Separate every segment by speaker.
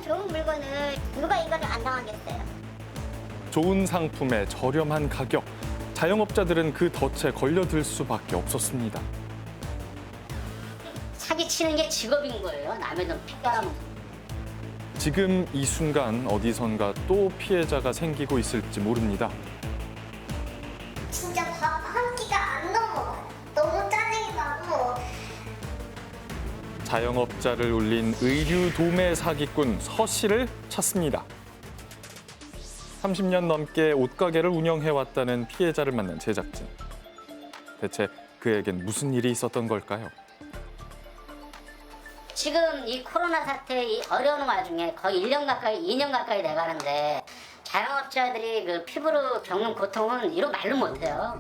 Speaker 1: 좋은 물건을 누가 이거를 안 당하겠어요?
Speaker 2: 좋은 상품에 저렴한 가격. 자영업자들은 그 덫에 걸려들 수밖에 없었습니다.
Speaker 3: 사기치는 게 직업인 거예요. 남의 돈 핏가람.
Speaker 2: 지금 이 순간 어디선가 또 피해자가 생기고 있을지 모릅니다.
Speaker 1: 진짜 밥 한 끼가 안 넘어가요. 너무 짜증이 나고.
Speaker 2: 자영업자를 울린 의류 도매 사기꾼 서 씨를 찾습니다. 30년 넘게 옷가게를 운영해왔다는 피해자를 만난 제작진. 대체 그에겐 무슨 일이 있었던 걸까요?
Speaker 3: 지금 이 코로나 사태 이 어려운 와중에 거의 1년 가까이, 2년 가까이 돼가는데 자영업자들이 그 피부로 겪는 고통은 이루 말로 못해요.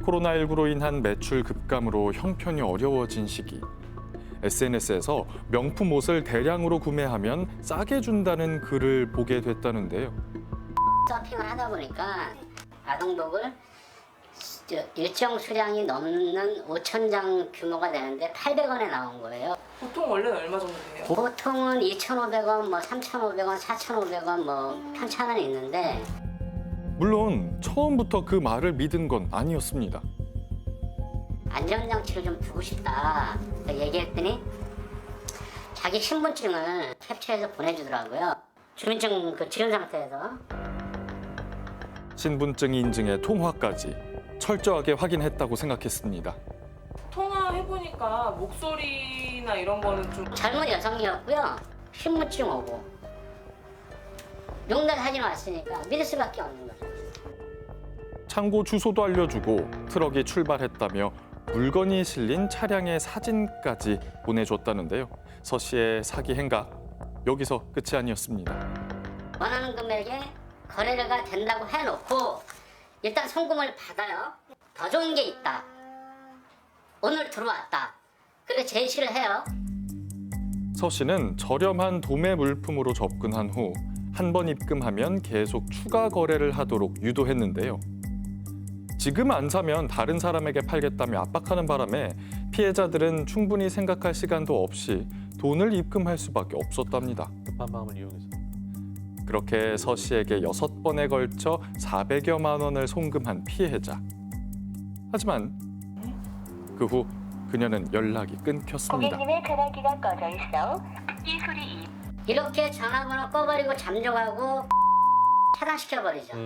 Speaker 2: 코로나19로 인한 매출 급감으로 형편이 어려워진 시기. SNS에서 명품 옷을 대량으로 구매하면 싸게 준다는 글을 보게 됐다는데요.
Speaker 3: 서핑을 하다 보니까 아동복을 일정 수량이 넘는 5,000장 규모가 되는데 800원에 나온 거예요.
Speaker 4: 보통 원래는 얼마 정도 돼요?
Speaker 3: 보통은 2,500원, 뭐 3,500원, 4,500원 뭐 편차는 있는데
Speaker 2: 물론 처음부터 그 말을 믿은 건 아니었습니다.
Speaker 3: 안전장치를 좀 두고 싶다 얘기했더니 자기 신분증을 캡처해서 보내주더라고요. 주민증 그 지원 상태에서.
Speaker 2: 신분증 인증에 통화까지 철저하게 확인했다고 생각했습니다.
Speaker 4: 통화해보니까 목소리나 이런 거는 좀
Speaker 3: 젊은 여성이었고요. 신분증 오고 용달 사진 왔으니까 믿을 수밖에 없는 거죠.
Speaker 2: 창고 주소도 알려주고 트럭이 출발했다며 물건이 실린 차량의 사진까지 보내줬다는데요. 서 씨의 사기 행각 여기서 끝이 아니었습니다.
Speaker 3: 원하는 금액에 거래가 된다고 해놓고 일단 송금을 받아요. 더 좋은 게 있다. 오늘 들어왔다. 그렇게 제시를 해요.
Speaker 2: 서 씨는 저렴한 도매 물품으로 접근한 후 한 번 입금하면 계속 추가 거래를 하도록 유도했는데요. 지금 안 사면 다른 사람에게 팔겠다며 압박하는 바람에 피해자들은 충분히 생각할 시간도 없이 돈을 입금할 수밖에 없었답니다.
Speaker 5: 급한 마음을 이용해서.
Speaker 2: 그렇게 서 씨에게 6번에 걸쳐 400여만 원을 송금한 피해자. 하지만 그 후 그녀는 연락이 끊겼습니다.
Speaker 1: 고객님의 전화기가 꺼져 있어. 이 소리
Speaker 3: 이렇게 전화번호 꺼버리고 잠적하고 차단시켜버리죠.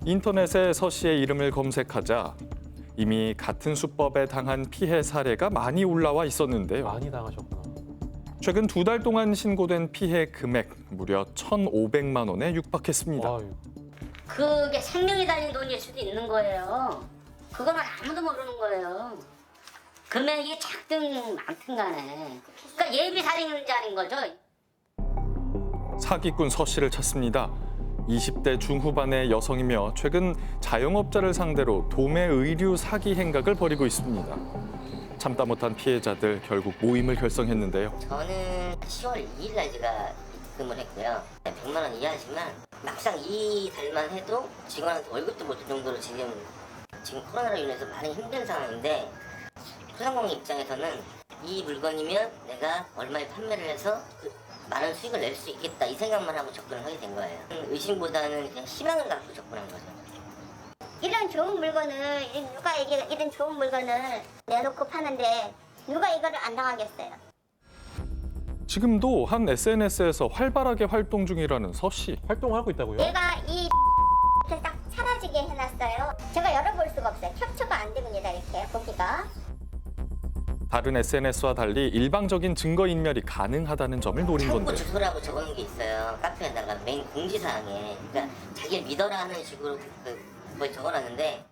Speaker 2: 인터넷에 서 씨의 이름을 검색하자 이미 같은 수법에 당한 피해 사례가 많이 올라와 있었는데요.
Speaker 5: 많이 당하셨구나.
Speaker 2: 최근 2달 동안 신고된 피해 금액 무려 1,500만 원에 육박했습니다.
Speaker 5: 아유.
Speaker 3: 그게 생명이 달린 돈일 수도 있는 거예요. 그거는 아무도 모르는 거예요. 금액이 작든 많든 간에. 그러니까 예비살인자인 거죠.
Speaker 2: 사기꾼 서 씨를 찾습니다. 20대 중후반의 여성이며 최근 자영업자를 상대로 도매 의류 사기 행각을 벌이고 있습니다. 참다 못한 피해자들 결국 모임을 결성했는데요.
Speaker 3: 저는 10월 2일 날 제가 입금을 했고요. 100만 원 이하지만 막상 이 달만 해도 직원한테 월급도 못 줄 정도로 지금 코로나로 인해서 많이 힘든 상황인데 소상공인 입장에서는 이 물건이면 내가 얼마에 판매를 해서 많은 수익을 낼 수 있겠다 이 생각만 하고 접근을 하게 된 거예요. 의심보다는 그냥 희망을 갖고 접근한 거죠.
Speaker 1: 이런 좋은 물건을 누가 이런 좋은 물건을 내놓고 파는데 누가 이거를 안 당하겠어요?
Speaker 2: 지금도 한 SNS에서 활발하게 활동 중이라는 서 씨.
Speaker 5: 활동을 하고 있다고요?
Speaker 1: 내가 이 이렇게 딱 사라지게 해놨어요. 제가 열어볼 수가 없어요. 캡처가 안 됩니다. 이렇게 보기가.
Speaker 2: 다른 SNS와 달리 일방적인 증거인멸이 가능하다는 점을 노린
Speaker 3: 창고
Speaker 2: 건데
Speaker 3: 주소라고 적어놓은 게 있어요. 카페에다가 메인 공지사항에. 그러니까 자기를 믿어라 하는 식으로 거의 적어놨는데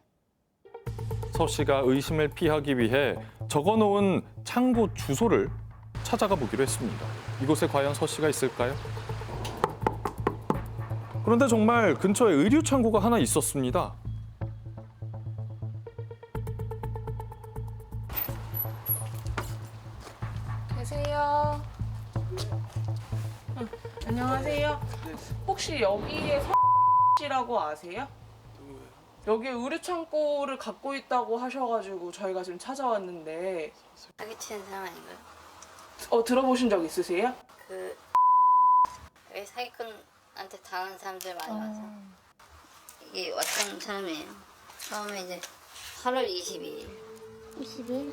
Speaker 2: 서 씨가 의심을 피하기 위해 적어놓은 창고 주소를 찾아가 보기로 했습니다. 이곳에 과연 서 씨가 있을까요? 그런데 정말 근처에 의류 창고가 하나 있었습니다.
Speaker 4: 계세요. 안녕하세요. 혹시 여기에 씨라고 아세요? 여기 의류 창고를 갖고 있다고 하셔가지고 저희가 지금 찾아왔는데
Speaker 3: 사기치는 사람 아닌가요?
Speaker 4: 들어보신 적 있으세요?
Speaker 5: 그 여기 사기꾼한테 당한 사람들 많이 와서 이게 왔던 사람이에요. 처음에 이제 8월 22일
Speaker 1: 20일?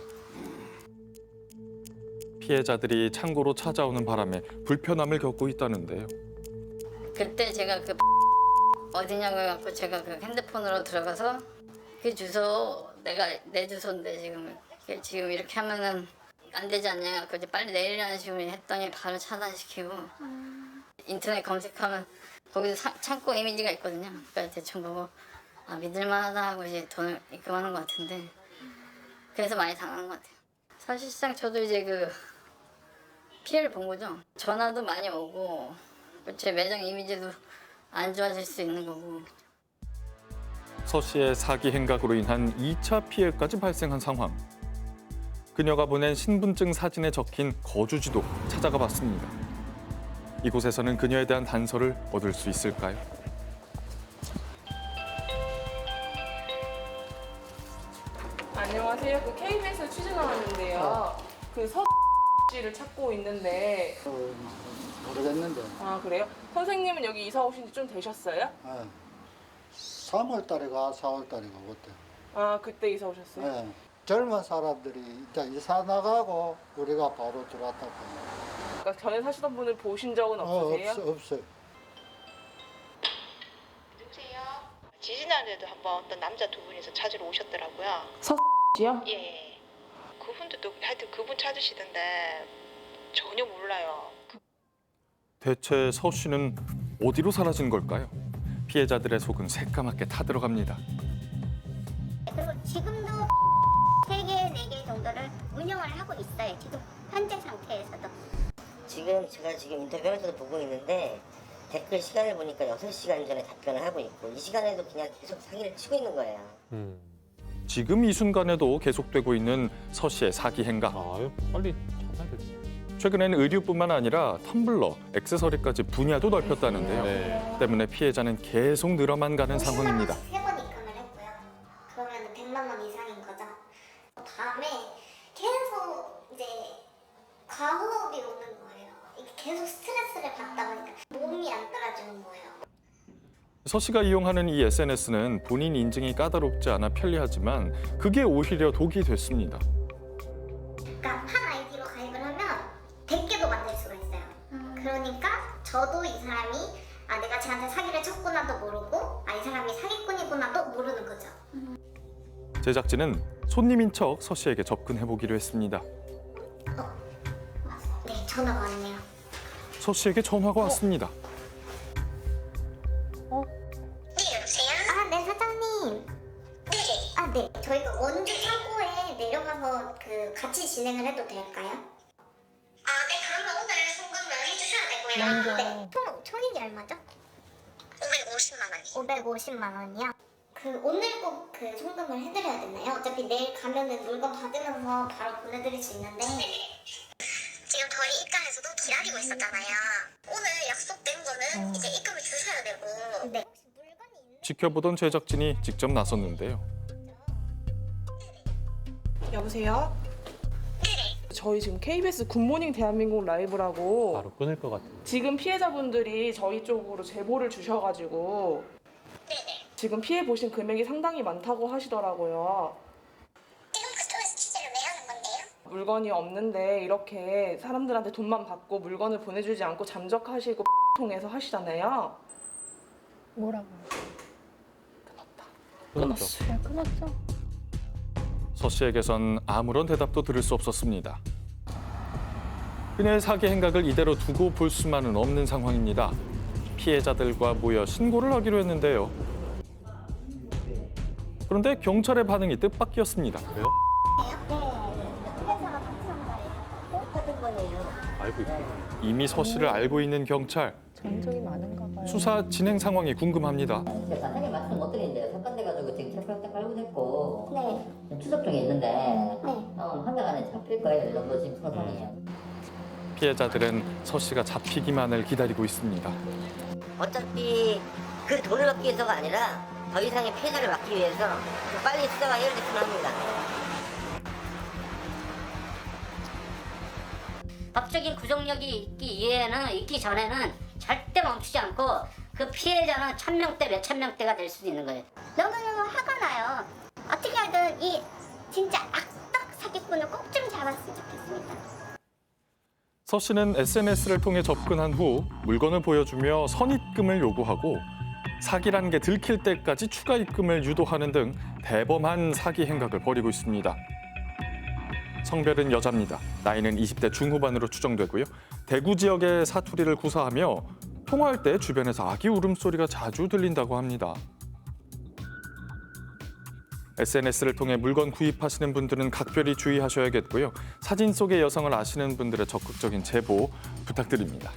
Speaker 2: 피해자들이 창고로 찾아오는 바람에 불편함을 겪고 있다는데요.
Speaker 5: 그때 제가 그 어디냐고 해갖고 제가 그 핸드폰으로 들어가서 그 주소 내가 내 주소인데 지금 이렇게 하면은 안 되지 않냐. 그 이제 빨리 내리라는 식으로 했더니 바로 차단시키고 인터넷 검색하면 거기서 창고 이미지가 있거든요. 그러니까 대충 보고 아 믿을만하다 하고 이제 돈을 입금하는 것 같은데 그래서 많이 당한 것 같아요. 사실상 저도 이제 그 피해를 본 거죠. 전화도 많이 오고 제 매장 이미지도 안 좋아질 수 있는 거고.
Speaker 2: 서 씨의 사기 행각으로 인한 2차 피해까지 발생한 상황. 그녀가 보낸 신분증 사진에 적힌 거주지도 찾아가 봤습니다. 이곳에서는 그녀에 대한 단서를 얻을 수 있을까요?
Speaker 4: 안녕하세요. 그 KBS 취재 나왔는데요. 그 서 씨를 찾고 있는데
Speaker 6: 모르겠는데.
Speaker 4: 아 그래요? 선생님은 여기 이사 오신 지 좀 되셨어요?
Speaker 6: 3월 달에가 4월 달에가 그때.
Speaker 4: 아 그때 이사 오셨어요?
Speaker 6: 예. 젊은 사람들이 이제 이사 나가고 우리가 바로 들어왔다고.
Speaker 4: 그러니까 전에 사시던 분을 보신 적은 없으세요?
Speaker 6: 없어요.
Speaker 7: 누구세요? 지지난해에도 한번 어떤 남자 두 분이서 찾으러 오셨더라고요.
Speaker 4: 서 씨요?
Speaker 7: 예. 그분도 또 하여튼 그분 찾으시던데 전혀 몰라요.
Speaker 2: 대체 서 씨는 어디로 사라진 걸까요? 피해자들의 속은 새까맣게 타들어갑니다.
Speaker 1: 그리고 지금도 3개, 4개 정도를 운영을 하고 있어요. 지금 현재 상태에서도.
Speaker 3: 제가 지금 인터뷰하면서도 보고 있는데 댓글 시간을 보니까 6시간 전에 답변을 하고 있고 이 시간에도 그냥 계속 사기를 치고 있는 거예요.
Speaker 2: 지금 이 순간에도 계속되고 있는 서 씨의 사기 행각.
Speaker 8: 아유, 빨리 찾아야겠지.
Speaker 2: 최근에는 의류뿐만 아니라 텀블러, 액세서리까지 분야도 넓혔다는데요.
Speaker 8: 네.
Speaker 2: 때문에 피해자는 계속 늘어만 가는 상황입니다.
Speaker 1: 3번 입금을 했고요. 그러면 100만 원 이상인 거죠. 다음에 계속 이제 과호흡이 오는 거예요. 이게 계속 스트레스를 받다 보니까 몸이 안 따라주는 거예요.
Speaker 2: 서 씨가 이용하는 이 SNS는 본인 인증이 까다롭지 않아 편리하지만 그게 오히려 독이 됐습니다.
Speaker 1: 그러니까 한 아이디로 가입을 하면 100개도 만들 수가 있어요. 그러니까 저도 이 사람이 내가 쟤한테 사기를 쳤구나도 모르고 이 사람이 사기꾼이구나도 모르는 거죠.
Speaker 2: 제작진은 손님인 척 서 씨에게 접근해보기로 했습니다.
Speaker 1: 네, 전화가 왔네요.
Speaker 2: 서 씨에게 전화가 왔습니다.
Speaker 1: 네, 여보세요? 네, 사장님. 네. 네. 저희가 원주 창고에 내려가서 같이 진행을 해도 될까요? 네, 그러면 오늘 송금을 해주셔야 되고요. 네. 총 총액이 얼마죠? 550만 원이요. 550만 원이요? 오늘 꼭 송금을 해드려야 되나요? 어차피 내일 가면은 물건 받으면서 바로 보내드릴 수 있는데. 지금 저희 입장에서도 기다리고 있었잖아요. 오늘 약속된 거는 이제 입금을 주셔야 되고. 네.
Speaker 2: 지켜보던 제작진이 직접 나섰는데요.
Speaker 4: 여보세요? 저희 지금 KBS 굿모닝 대한민국 라이브라고
Speaker 8: 바로 끊을 것 같아.
Speaker 4: 지금 피해자분들이 저희 쪽으로 제보를 주셔가지고 지금 피해 보신 금액이 상당히 많다고 하시더라고요.
Speaker 1: 지금 그쪽에서 취재를 왜 하는 건데요?
Speaker 4: 물건이 없는데 이렇게 사람들한테 돈만 받고 물건을 보내주지 않고 잠적하시고 통해서 하시잖아요.
Speaker 9: 뭐라고?
Speaker 8: 끊었죠.
Speaker 9: 끊었죠?
Speaker 2: 서 씨에게선 아무런 대답도 들을 수 없었습니다. 그녀의 사기 행각을 이대로 두고 볼 수만은 없는 상황입니다. 피해자들과 모여 신고를 하기로 했는데요. 그런데 경찰의 반응이 뜻밖이었습니다.
Speaker 8: 그래요? 알고 있구나.
Speaker 2: 이미 서 씨를 알고 있는 경찰.
Speaker 9: 전적이 많은가 봐요.
Speaker 2: 수사 진행 상황이 궁금합니다.
Speaker 3: 사장님 말씀 못 드리는데요. 사건돼가지고 지금 체포영장 깔고 됐고
Speaker 1: 네.
Speaker 3: 추적 중에 있는데
Speaker 1: 네.
Speaker 3: 한 달 안에 잡힐 거예요. 이 정도 지금 상황이에요.
Speaker 2: 피해자들은 서 씨가 잡히기만을 기다리고 있습니다.
Speaker 3: 어차피 그 돈을 받기 위해서가 아니라 더 이상의 피해자를 막기 위해서 빨리 수사가 해결됐으면 합니다. 법적인 구속력이 있기 전에는 절대 멈추지 않고 그 피해자는 1000명대 몇천 명대가 될 수도 있는 거예요.
Speaker 1: 너무너무 화가 나요. 어떻게 하든 이 진짜 악덕 사기꾼을 꼭 좀 잡았으면 좋겠습니다.
Speaker 2: 서 씨는 SNS를 통해 접근한 후 물건을 보여주며 선입금을 요구하고 사기라는 게 들킬 때까지 추가 입금을 유도하는 등 대범한 사기 행각을 벌이고 있습니다. 성별은 여자입니다. 나이는 20대 중후반으로 추정되고요. 대구 지역의 사투리를 구사하며 통화할 때 주변에서 아기 울음소리가 자주 들린다고 합니다. SNS를 통해 물건 구입하시는 분들은 각별히 주의하셔야겠고요. 사진 속의 여성을 아시는 분들의 적극적인 제보 부탁드립니다.